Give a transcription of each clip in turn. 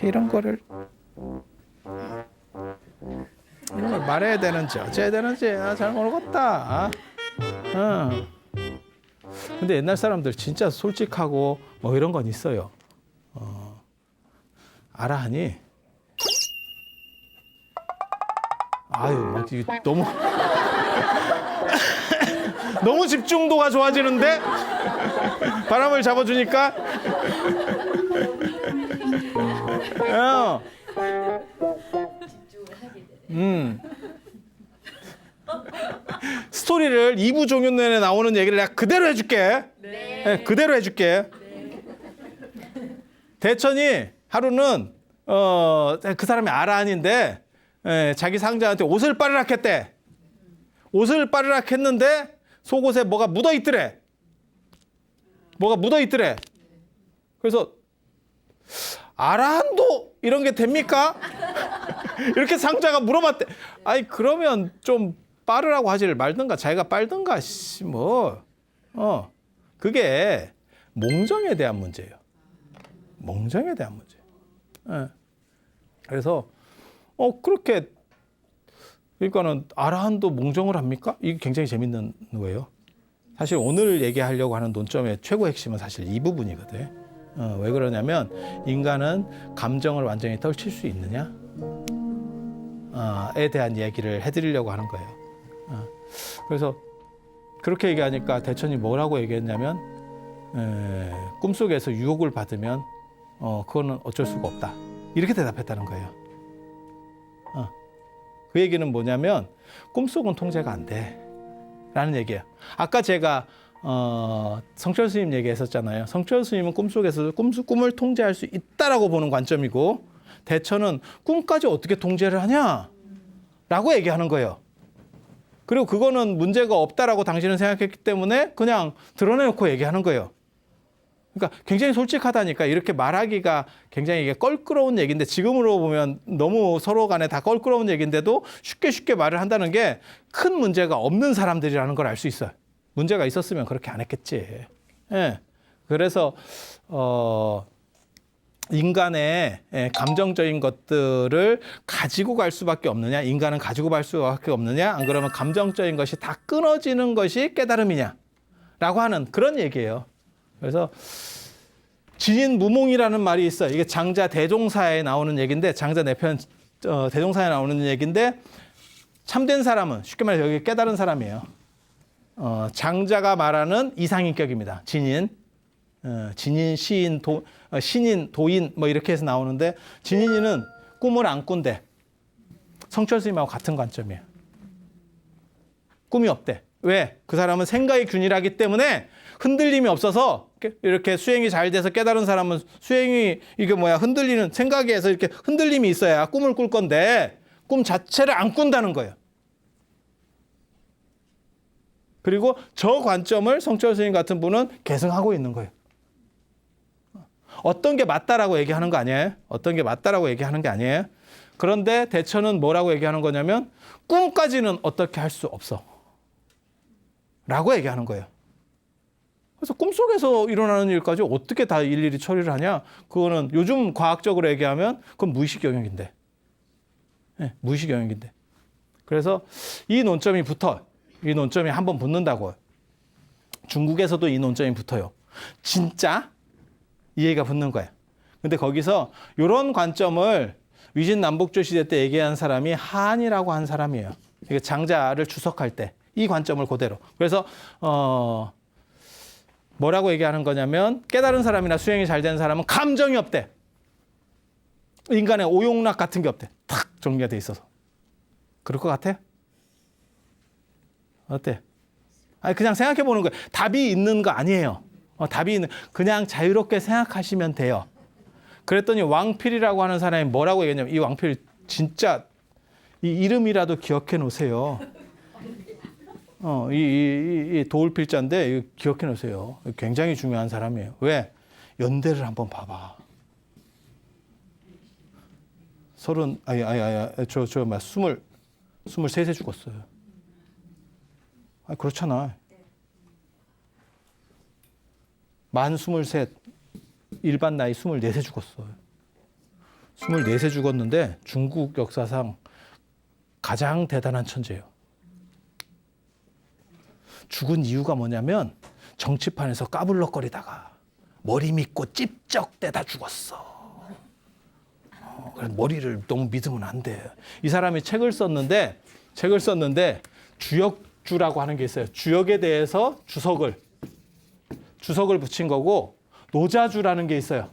이런 걸 말해야 되는지 어째야 되는지 잘 모르겠다. 근데 옛날 사람들 진짜 솔직하고 뭐 이런 건 있어요. 알아 하니? 아유, 막 너무 너무 집중도가 좋아지는데 바람을 잡아주니까. 스토리를 2부 종료 내내 나오는 얘기를 내가 그대로 해줄게. 네, 그대로 해줄게. 네. 대천이 하루는 그 사람이 아라한인데 자기 상자한테 옷을 빠르락 했대. 옷을 빠르락 했는데 속옷에 뭐가 묻어 있더래. 뭐가 묻어 있더래. 그래서 아라한도 이런 게 됩니까? 이렇게 상자가 물어봤대. 아니 그러면 좀 빠르라고 하지를 말든가 자기가 빨든가 그게 몽정에 대한 문제예요. 몽정에 대한 문제. 그래서 그렇게 그러니까는 아라한도 몽정을 합니까? 이게 굉장히 재밌는 거예요. 사실 오늘 얘기하려고 하는 논점의 최고 핵심은 사실 이 부분이거든. 왜 그러냐면 인간은 감정을 완전히 떨칠 수 있느냐? 에 대한 얘기를 해드리려고 하는 거예요. 그래서 그렇게 얘기하니까 대천이 뭐라고 얘기했냐면 꿈속에서 유혹을 받으면 그거는 어쩔 수가 없다. 이렇게 대답했다는 거예요. 그 얘기는 뭐냐면 꿈속은 통제가 안 돼. 라는 얘기예요. 아까 제가 성철 스님 얘기했었잖아요. 성철 스님은 꿈속에서 꿈을 통제할 수 있다라고 보는 관점이고 대천은 꿈까지 어떻게 통제를 하냐? 라고 얘기하는 거예요. 그리고 그거는 문제가 없다라고 당신은 생각했기 때문에 그냥 드러내놓고 얘기하는 거예요. 그러니까 굉장히 솔직하다니까. 이렇게 말하기가 굉장히 이게 껄끄러운 얘기인데 지금으로 보면 너무 서로 간에 다 껄끄러운 얘기인데도 쉽게 말을 한다는 게 큰 문제가 없는 사람들이라는 걸 알 수 있어요. 문제가 있었으면 그렇게 안 했겠지. 예. 그래서 인간의 감정적인 것들을 가지고 갈 수밖에 없느냐? 인간은 가지고 갈 수밖에 없느냐? 안 그러면 감정적인 것이 다 끊어지는 것이 깨달음이냐? 라고 하는 그런 얘기예요. 그래서 진인무몽이라는 말이 있어요. 이게 장자 대종사에 나오는 얘기인데 장자 내편 대종사에 나오는 얘기인데 참된 사람은 쉽게 말해서 여기 깨달은 사람이에요. 장자가 말하는 이상인격입니다. 진인, 시인, 신인, 도인 뭐 이렇게 해서 나오는데 진인이는 꿈을 안 꾼대. 성철 스님하고 같은 관점이에요. 꿈이 없대. 왜? 그 사람은 생각이 균일하기 때문에 흔들림이 없어서 이렇게 수행이 잘 돼서 깨달은 사람은 수행이 흔들리는 생각에서 이렇게 흔들림이 있어야 꿈을 꿀 건데 꿈 자체를 안 꾼다는 거예요. 그리고 저 관점을 성철 스님 같은 분은 계승하고 있는 거예요. 어떤 게 맞다라고 얘기하는 거 아니에요? 어떤 게 맞다라고 얘기하는 게 아니에요? 그런데 대처는 뭐라고 얘기하는 거냐면 꿈까지는 어떻게 할 수 없어. 라고 얘기하는 거예요. 그래서 꿈속에서 일어나는 일까지 어떻게 다 일일이 처리를 하냐? 그거는 요즘 과학적으로 얘기하면 그건 무의식 영역인데. 네, 무의식 영역인데. 그래서 이 논점이 붙어요. 이 논점이 한번 붙는다고요. 중국에서도 이 논점이 붙어요. 진짜 이해가 붙는 거예요. 근데 거기서 이런 관점을 위진남북조 시대 때 얘기한 사람이 한이라고 한 사람이에요. 이게 장자를 추석할 때 이 관점을 그대로. 그래서 뭐라고 얘기하는 거냐면 깨달은 사람이나 수행이 잘 된 사람은 감정이 없대. 인간의 오용락 같은 게 없대. 탁 정리가 돼 있어서. 그럴 것 같아? 어때? 아니 그냥 생각해 보는 거예요. 답이 있는 거 아니에요. 답이 있는 그냥 자유롭게 생각하시면 돼요. 그랬더니 왕필이라고 하는 사람이 뭐라고 얘기했냐면 이 왕필 진짜 이 이름이라도 기억해 놓으세요. 이 도울필자인데 이거 기억해 놓으세요. 굉장히 중요한 사람이에요. 왜? 연대를 한번 봐봐. 23세 죽었어요. 그렇잖아. 만 23, 일반 나이 24세 죽었어요. 24세 죽었는데 중국 역사상 가장 대단한 천재예요. 죽은 이유가 뭐냐면 정치판에서 까불럭거리다가 머리 믿고 찝쩍대다 죽었어. 그래서 머리를 너무 믿으면 안 돼. 이 사람이 책을 썼는데 주역주라고 하는 게 있어요. 주역에 대해서 주석을 붙인 거고 노자주라는 게 있어요.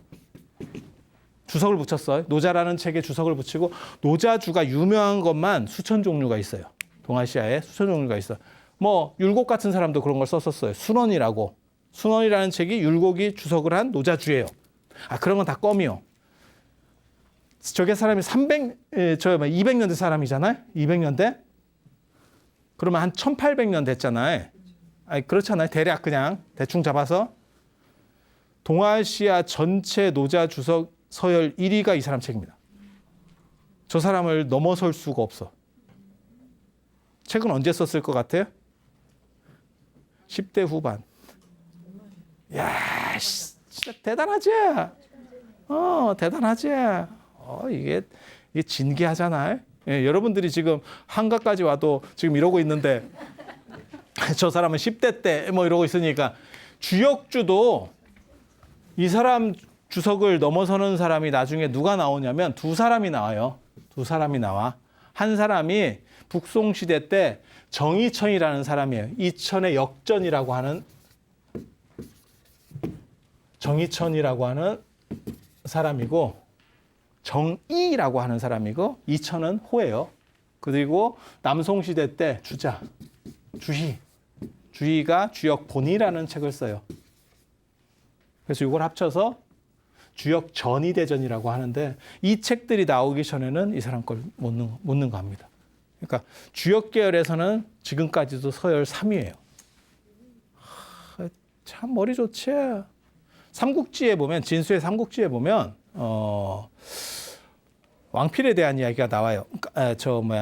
주석을 붙였어요. 노자라는 책에 주석을 붙이고 노자주가 유명한 것만 수천 종류가 있어요. 동아시아에 수천 종류가 있어. 뭐 율곡 같은 사람도 그런 걸 썼었어요. 순원이라는 책이 율곡이 주석을 한 노자주예요. 그런 건 다 껌이요. 저게 사람이 200년대 사람이잖아요. 200년대. 그러면 한 1800년 됐잖아요. 그렇잖아요. 대략 그냥 대충 잡아서 동아시아 전체 노자 주석 서열 1위가 이 사람 책입니다. 저 사람을 넘어설 수가 없어. 책은 언제 썼을 것 같아요? 10대 후반. 야, 진짜 대단하지? 대단하지? 이게 진기하잖아요. 예, 여러분들이 지금 한가까지 와도 지금 이러고 있는데 저 사람은 10대 때 뭐 이러고 있으니까 주역주도 이 사람 주석을 넘어서는 사람이 나중에 누가 나오냐면 두 사람이 나와요. 두 사람이 나와. 한 사람이 북송시대 때 정이천이라는 사람이에요. 이천의 역전이라고 하는 정이천이라고 하는 사람이고 정이라고 하는 사람이고 이천은 호예요. 그리고 남송시대 때 주희가 주역본이라는 책을 써요. 그래서 이걸 합쳐서 주역전이대전이라고 하는데 이 책들이 나오기 전에는 이 사람 걸 못 능가합니다. 그러니까 주역 계열에서는 지금까지도 서열 3위예요. 참 머리 좋지. 삼국지에 보면 진수의 삼국지에 보면 왕필에 대한 이야기가 나와요.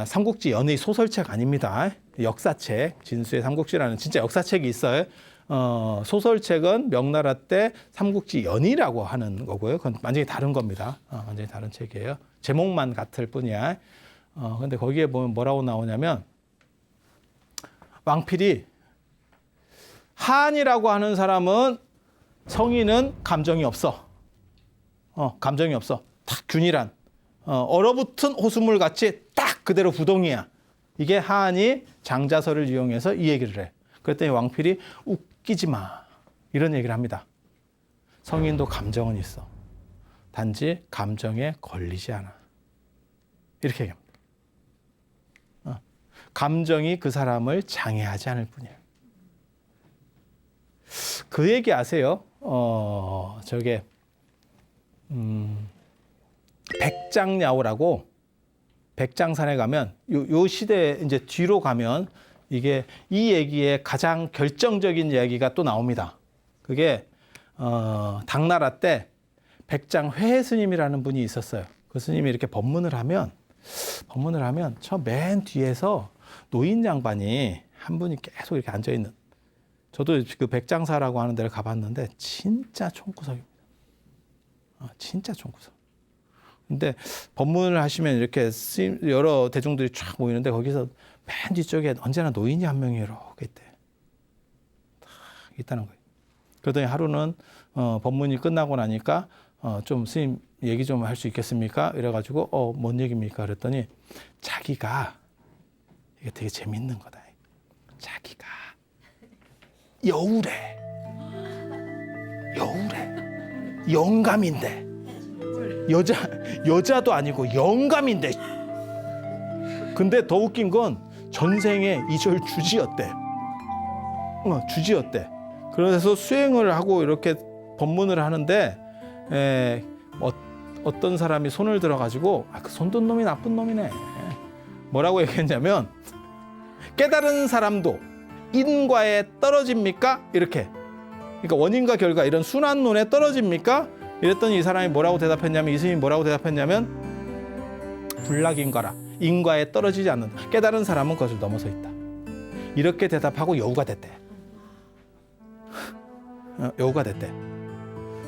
삼국지 연의 소설책 아닙니다. 역사책. 진수의 삼국지라는 진짜 역사책이 있어요. 소설책은 명나라 때 삼국지 연의라고 하는 거고요. 그건 완전히 다른 겁니다. 완전히 다른 책이에요. 제목만 같을 뿐이야. 근데 거기에 보면 뭐라고 나오냐면 왕필이 한이라고 하는 사람은 성인은 감정이 없어. 감정이 없어. 딱 균일한. 얼어붙은 호수물 같이 딱 그대로 부동이야. 이게 한이 장자설을 이용해서 이 얘기를 해. 그랬더니 왕필이 웃기지 마. 이런 얘기를 합니다. 성인도 감정은 있어. 단지 감정에 걸리지 않아. 이렇게 얘기합니다. 감정이 그 사람을 장애하지 않을 뿐이에요. 그 얘기 아세요? 백장야오라고 백장산에 가면 요 시대 이제 뒤로 가면 이게 이 얘기의 가장 결정적인 이야기가 또 나옵니다. 그게 당나라 때 백장회 스님이라는 분이 있었어요. 그 스님이 이렇게 법문을 하면 저 맨 뒤에서 노인 양반이 한 분이 계속 이렇게 앉아 있는. 저도 그 백장사라고 하는 데를 가봤는데 진짜 총구석입니다. 진짜 총구석. 근데 법문을 하시면 이렇게 여러 대중들이 쫙 모이는데 거기서 맨 뒤쪽에 언제나 노인이 한 명이 이렇게 있다는 거예요. 그러더니 하루는 법문이 끝나고 나니까 좀 스님 얘기 좀 할 수 있겠습니까? 이래가지고 뭔 얘기입니까? 그랬더니 자기가 이게 되게 재밌는 거다. 자기가 여우래. 영감인데 여자도 아니고 영감인데. 근데 더 웃긴 건 전생에 이절 주지였대. 주지였대. 그래서 수행을 하고 이렇게 법문을 하는데 어떤 사람이 손을 들어가지고 그 손든 놈이 나쁜 놈이네. 뭐라고 얘기했냐면 깨달은 사람도 인과에 떨어집니까? 이렇게. 그러니까 원인과 결과 이런 순환론에 떨어집니까? 이랬더니 이 사람이 뭐라고 대답했냐면 이 스님이 뭐라고 대답했냐면 불락인과라. 인과에 떨어지지 않는다. 깨달은 사람은 그것을 넘어서 있다. 이렇게 대답하고 여우가 됐대. 여우가 됐대.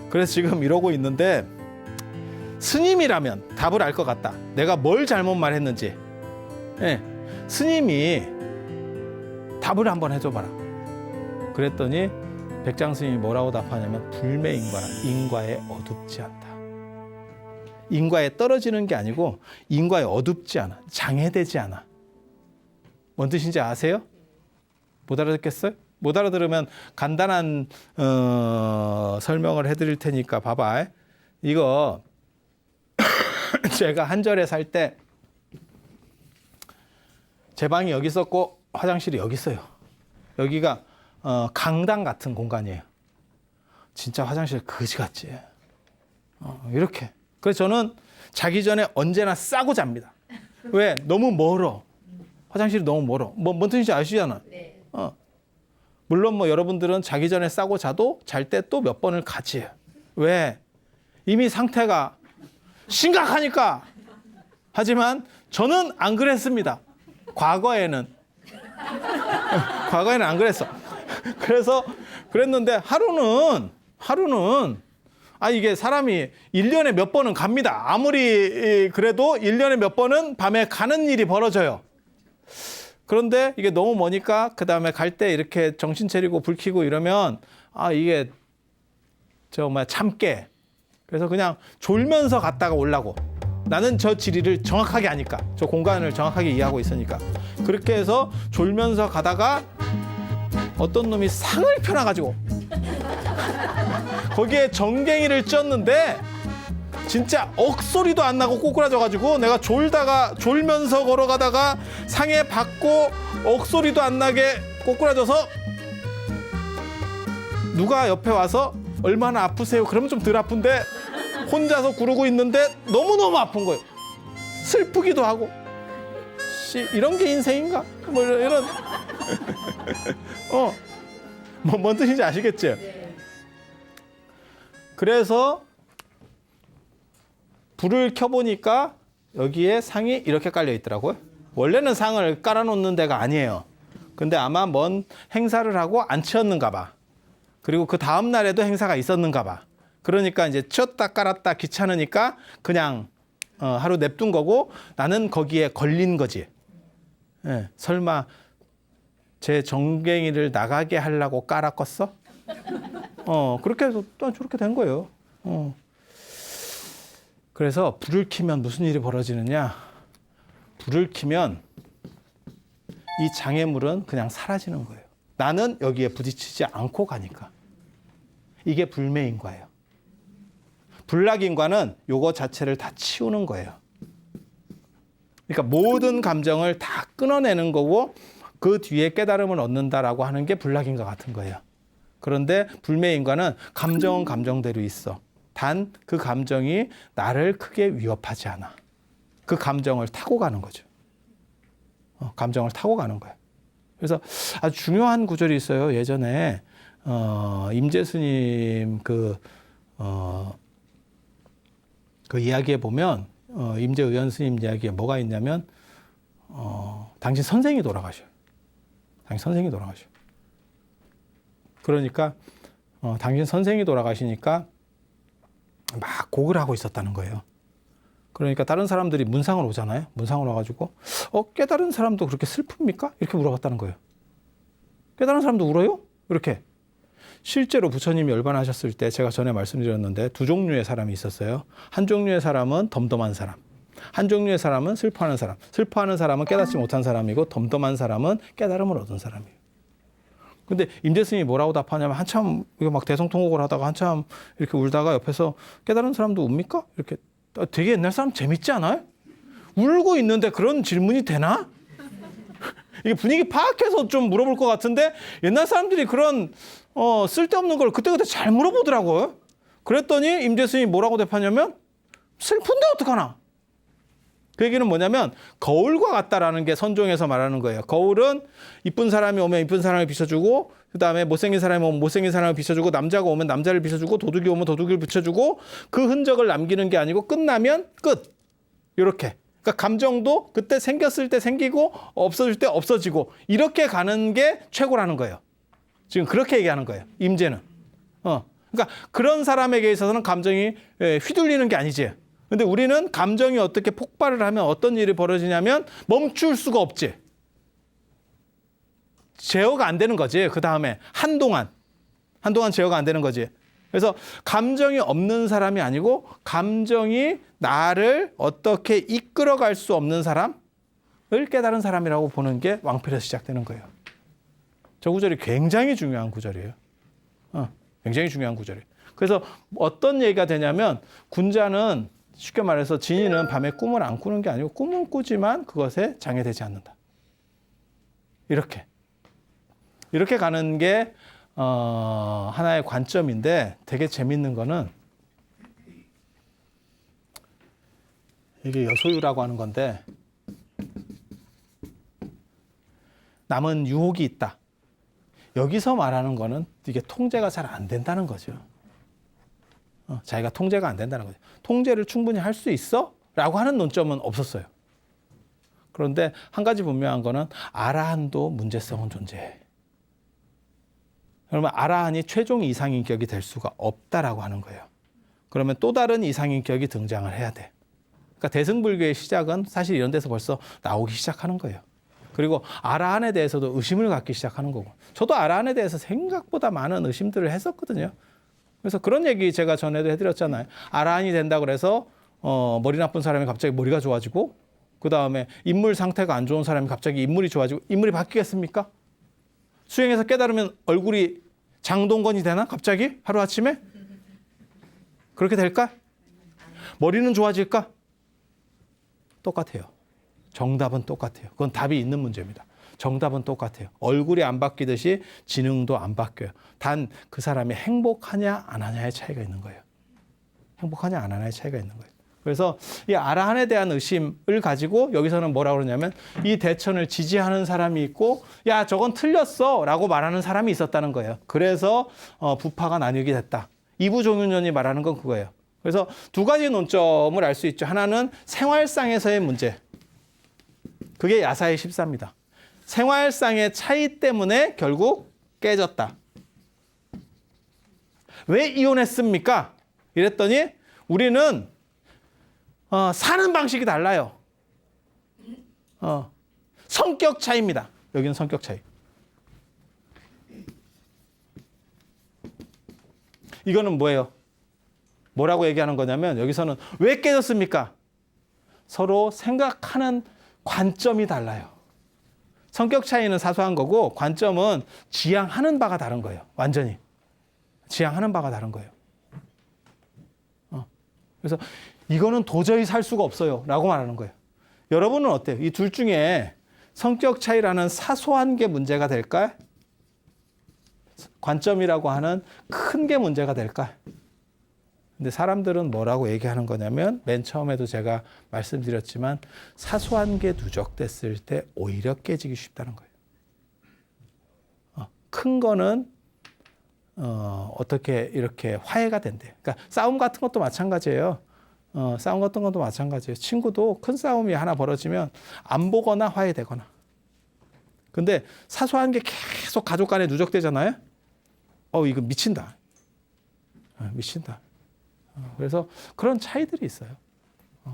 그래서 지금 이러고 있는데 스님이라면 답을 알 것 같다. 내가 뭘 잘못 말했는지. 예, 스님이 답을 한번 해줘봐라. 그랬더니 백장 스님이 뭐라고 답하냐면 불매인과라. 인과에 어둡지 않다. 인과에 떨어지는 게 아니고 인과에 어둡지 않아. 장애되지 않아. 뭔 뜻인지 아세요? 못 알아듣겠어요? 못 알아들으면 간단한 설명을 해드릴 테니까 봐봐. 이거 제가 한절에 살 때 제 방이 여기 있었고 화장실이 여기 있어요. 여기가 강당 같은 공간이에요. 진짜 화장실 거지 같지. 이렇게. 그래서 저는 자기 전에 언제나 싸고 잡니다. 왜? 너무 멀어. 화장실이 너무 멀어. 뭔 뜻인지 아시잖아. 네. 물론 뭐 여러분들은 자기 전에 싸고 자도 잘 때 또 몇 번을 같이 해요. 왜? 이미 상태가 심각하니까. 하지만 저는 안 그랬습니다. 과거에는 안 그랬어. 그래서 그랬는데 하루는 이게 사람이 1년에 몇 번은 갑니다. 아무리 그래도 1년에 몇 번은 밤에 가는 일이 벌어져요. 그런데 이게 너무 머니까 그 다음에 갈 때 이렇게 정신 차리고 불 켜고 이러면 이게 참게. 그래서 그냥 졸면서 갔다가 오려고. 나는 저 지리를 정확하게 아니까. 저 공간을 정확하게 이해하고 있으니까. 그렇게 해서 졸면서 가다가 어떤 놈이 상을 펴놔가지고 거기에 정갱이를 찧었는데 진짜 억소리도 안 나고 꼬꾸라져가지고 내가 졸면서 걸어가다가 상에 받고 억소리도 안 나게 꼬꾸라져서 누가 옆에 와서 얼마나 아프세요? 그러면 좀 덜 아픈데 혼자서 구르고 있는데 너무너무 아픈 거예요. 슬프기도 하고. 이런 게 인생인가? 뭐 이런. 뭔 뜻인지 아시겠죠? 그래서 불을 켜보니까 여기에 상이 이렇게 깔려 있더라고요. 원래는 상을 깔아놓는 데가 아니에요. 근데 아마 뭔 행사를 하고 안 치웠는가 봐. 그리고 그 다음 날에도 행사가 있었는가 봐. 그러니까 이제 치웠다 깔았다 귀찮으니까 그냥 하루 냅둔 거고 나는 거기에 걸린 거지. 예, 설마 제 정갱이를 나가게 하려고 깔았겠어? 그렇게 해서 또 저렇게 된 거예요. 그래서 불을 켜면 무슨 일이 벌어지느냐? 불을 켜면 이 장애물은 그냥 사라지는 거예요. 나는 여기에 부딪히지 않고 가니까. 이게 불매인과예요. 불락인과는 요거 자체를 다 치우는 거예요. 그러니까 모든 감정을 다 끊어내는 거고 그 뒤에 깨달음을 얻는다라고 하는 게 불락인과 같은 거예요. 그런데 불매인과는 감정은 감정대로 있어. 단 그 감정이 나를 크게 위협하지 않아. 그 감정을 타고 가는 거죠. 감정을 타고 가는 거예요. 그래서 아주 중요한 구절이 있어요. 예전에 임재 스님 그 이야기에 보면 임재 의원 스님 이야기에 뭐가 있냐면 당신 선생이 돌아가셔요. 당신 선생이 돌아가셔요. 그러니까 당신 선생이 돌아가시니까 막 곡을 하고 있었다는 거예요. 그러니까 다른 사람들이 문상을 오잖아요. 문상을 와가지고 깨달은 사람도 그렇게 슬픕니까? 이렇게 물어봤다는 거예요. 깨달은 사람도 울어요? 이렇게. 실제로 부처님이 열반하셨을 때 제가 전에 말씀드렸는데 두 종류의 사람이 있었어요. 한 종류의 사람은 덤덤한 사람. 한 종류의 사람은 슬퍼하는 사람. 슬퍼하는 사람은 깨닫지 못한 사람이고 덤덤한 사람은 깨달음을 얻은 사람이에요. 근데 임재스님이 뭐라고 답하냐면 한참 이거 막 대성통곡을 하다가 한참 이렇게 울다가 옆에서 깨달은 사람도 웁니까? 이렇게 되게 옛날 사람 재밌지 않아요? 울고 있는데 그런 질문이 되나? 이게 분위기 파악해서 좀 물어볼 것 같은데 옛날 사람들이 그런 쓸데없는 걸 그때그때 잘 물어보더라고요. 그랬더니 임재스님이 뭐라고 답하냐면 슬픈데 어떡하나? 그 얘기는 뭐냐면 거울과 같다라는 게 선종에서 말하는 거예요. 거울은 이쁜 사람이 오면 이쁜 사람을 비춰주고 그다음에 못생긴 사람이 오면 못생긴 사람을 비춰주고 남자가 오면 남자를 비춰주고 도둑이 오면 도둑이를 비춰주고 그 흔적을 남기는 게 아니고 끝나면 끝. 이렇게. 그러니까 감정도 그때 생겼을 때 생기고 없어질 때 없어지고 이렇게 가는 게 최고라는 거예요. 지금 그렇게 얘기하는 거예요. 임재는. 그러니까 그런 사람에게 있어서는 감정이 휘둘리는 게 아니지. 근데 우리는 감정이 어떻게 폭발을 하면 어떤 일이 벌어지냐면 멈출 수가 없지. 제어가 안 되는 거지. 그 다음에 한동안 제어가 안 되는 거지. 그래서 감정이 없는 사람이 아니고 감정이 나를 어떻게 이끌어갈 수 없는 사람을 깨달은 사람이라고 보는 게 왕필에서 시작되는 거예요. 저 구절이 굉장히 중요한 구절이에요. 굉장히 중요한 구절이에요. 그래서 어떤 얘기가 되냐면 군자는 쉽게 말해서 진이는 밤에 꿈을 안 꾸는 게 아니고 꿈은 꾸지만 그것에 장애되지 않는다. 이렇게 가는 게 하나의 관점인데 되게 재밌는 거는 이게 여소유라고 하는 건데 남은 유혹이 있다. 여기서 말하는 거는 이게 통제가 잘 안 된다는 거죠. 자기가 통제가 안 된다는 거죠. 통제를 충분히 할 수 있어? 라고 하는 논점은 없었어요. 그런데 한 가지 분명한 거는 아라한도 문제성은 존재해. 그러면 아라한이 최종 이상인격이 될 수가 없다라고 하는 거예요. 그러면 또 다른 이상인격이 등장을 해야 돼. 그러니까 대승불교의 시작은 사실 이런 데서 벌써 나오기 시작하는 거예요. 그리고 아라한에 대해서도 의심을 갖기 시작하는 거고. 저도 아라한에 대해서 생각보다 많은 의심들을 했었거든요. 그래서 그런 얘기 제가 전에도 해드렸잖아요. 아라한이 된다 그래서 머리 나쁜 사람이 갑자기 머리가 좋아지고 그 다음에 인물 상태가 안 좋은 사람이 갑자기 인물이 좋아지고 인물이 바뀌겠습니까? 수행해서 깨달으면 얼굴이 장동건이 되나? 갑자기? 하루아침에? 그렇게 될까? 머리는 좋아질까? 똑같아요. 정답은 똑같아요. 그건 답이 있는 문제입니다. 정답은 똑같아요. 얼굴이 안 바뀌듯이 지능도 안 바뀌어요. 단 그 사람이 행복하냐 안 하냐의 차이가 있는 거예요. 행복하냐 안 하냐의 차이가 있는 거예요. 그래서 이 아라한에 대한 의심을 가지고 여기서는 뭐라고 그러냐면 이 대천을 지지하는 사람이 있고 야 저건 틀렸어 라고 말하는 사람이 있었다는 거예요. 그래서 부파가 나뉘게 됐다. 이부종윤전이 말하는 건 그거예요. 그래서 두 가지 논점을 알 수 있죠. 하나는 생활상에서의 문제. 그게 야사의 14입니다. 생활상의 차이 때문에 결국 깨졌다. 왜 이혼했습니까? 이랬더니 우리는 사는 방식이 달라요. 성격 차이입니다. 여기는 성격 차이. 이거는 뭐예요? 뭐라고 얘기하는 거냐면 여기서는 왜 깨졌습니까? 서로 생각하는 관점이 달라요. 성격 차이는 사소한 거고 관점은 지향하는 바가 다른 거예요. 완전히. 지향하는 바가 다른 거예요. 그래서 이거는 도저히 살 수가 없어요. 라고 말하는 거예요. 여러분은 어때요? 이 둘 중에 성격 차이라는 사소한 게 문제가 될까? 관점이라고 하는 큰 게 문제가 될까? 근데 사람들은 뭐라고 얘기하는 거냐면 맨 처음에도 제가 말씀드렸지만 사소한 게 누적됐을 때 오히려 깨지기 쉽다는 거예요. 큰 거는 어떻게 이렇게 화해가 된대. 그러니까 싸움 같은 것도 마찬가지예요. 싸움 같은 것도 마찬가지예요. 친구도 큰 싸움이 하나 벌어지면 안 보거나 화해되거나. 근데 사소한 게 계속 가족 간에 누적되잖아요. 이거 미친다. 미친다. 그래서 그런 차이들이 있어요.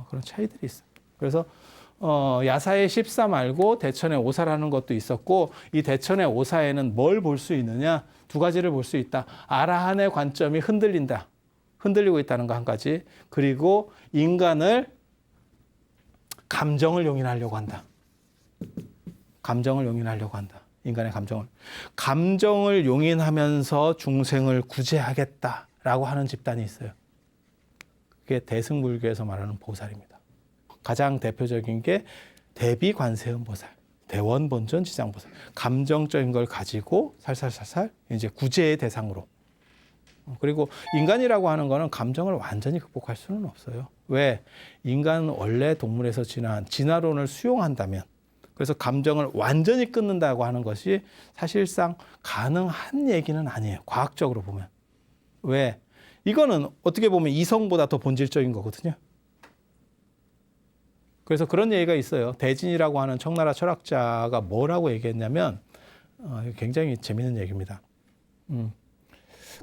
그런 차이들이 있어요. 그래서 야사의 14 말고 대천의 오사라는 것도 있었고 이 대천의 오사에는 뭘 볼 수 있느냐? 두 가지를 볼 수 있다. 아라한의 관점이 흔들린다. 흔들리고 있다는 거 한 가지. 그리고 인간을 감정을 용인하려고 한다. 감정을 용인하려고 한다. 인간의 감정을 용인하면서 중생을 구제하겠다라고 하는 집단이 있어요. 그게 대승불교에서 말하는 보살입니다. 가장 대표적인 게 대비관세음 보살, 대원본전 지장보살. 감정적인 걸 가지고 살살살살 이제 구제의 대상으로. 그리고 인간이라고 하는 거는 감정을 완전히 극복할 수는 없어요. 왜? 인간은 원래 동물에서 진화한 진화론을 수용한다면 그래서 감정을 완전히 끊는다고 하는 것이 사실상 가능한 얘기는 아니에요. 과학적으로 보면. 왜? 이거는 어떻게 보면 이성보다 더 본질적인 거거든요. 그래서 그런 얘기가 있어요. 대진이라고 하는 청나라 철학자가 뭐라고 얘기했냐면 굉장히 재밌는 얘기입니다.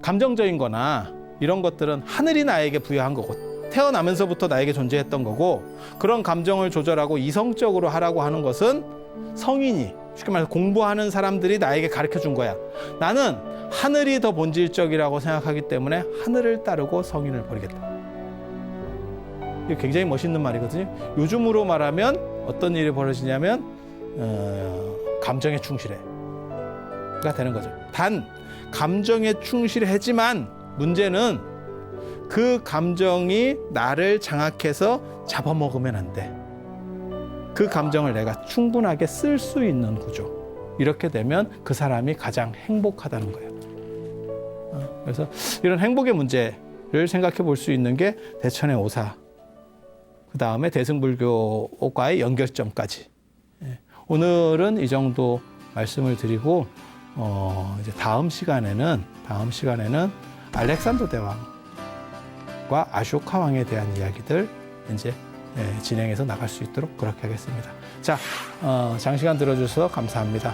감정적인 거나 이런 것들은 하늘이 나에게 부여한 거고 태어나면서부터 나에게 존재했던 거고, 그런 감정을 조절하고 이성적으로 하라고 하는 것은 성인이, 쉽게 말해서 공부하는 사람들이 나에게 가르쳐 준 거야. 나는 하늘이 더 본질적이라고 생각하기 때문에 하늘을 따르고 성인을 버리겠다. 이게 굉장히 멋있는 말이거든요. 요즘으로 말하면 어떤 일이 벌어지냐면 감정에 충실해가 되는 거죠. 단 감정에 충실하지만 문제는 그 감정이 나를 장악해서 잡아먹으면 안 돼. 그 감정을 내가 충분하게 쓸 수 있는 구조. 이렇게 되면 그 사람이 가장 행복하다는 거예요. 그래서 이런 행복의 문제를 생각해 볼 수 있는 게 대천의 오사, 그 다음에 대승불교과의 연결점까지. 오늘은 이 정도 말씀을 드리고, 이제 다음 시간에는 알렉산더 대왕과 아쇼카 왕에 대한 이야기들 이제 진행해서 나갈 수 있도록 그렇게 하겠습니다. 자, 장시간 들어주셔서 감사합니다.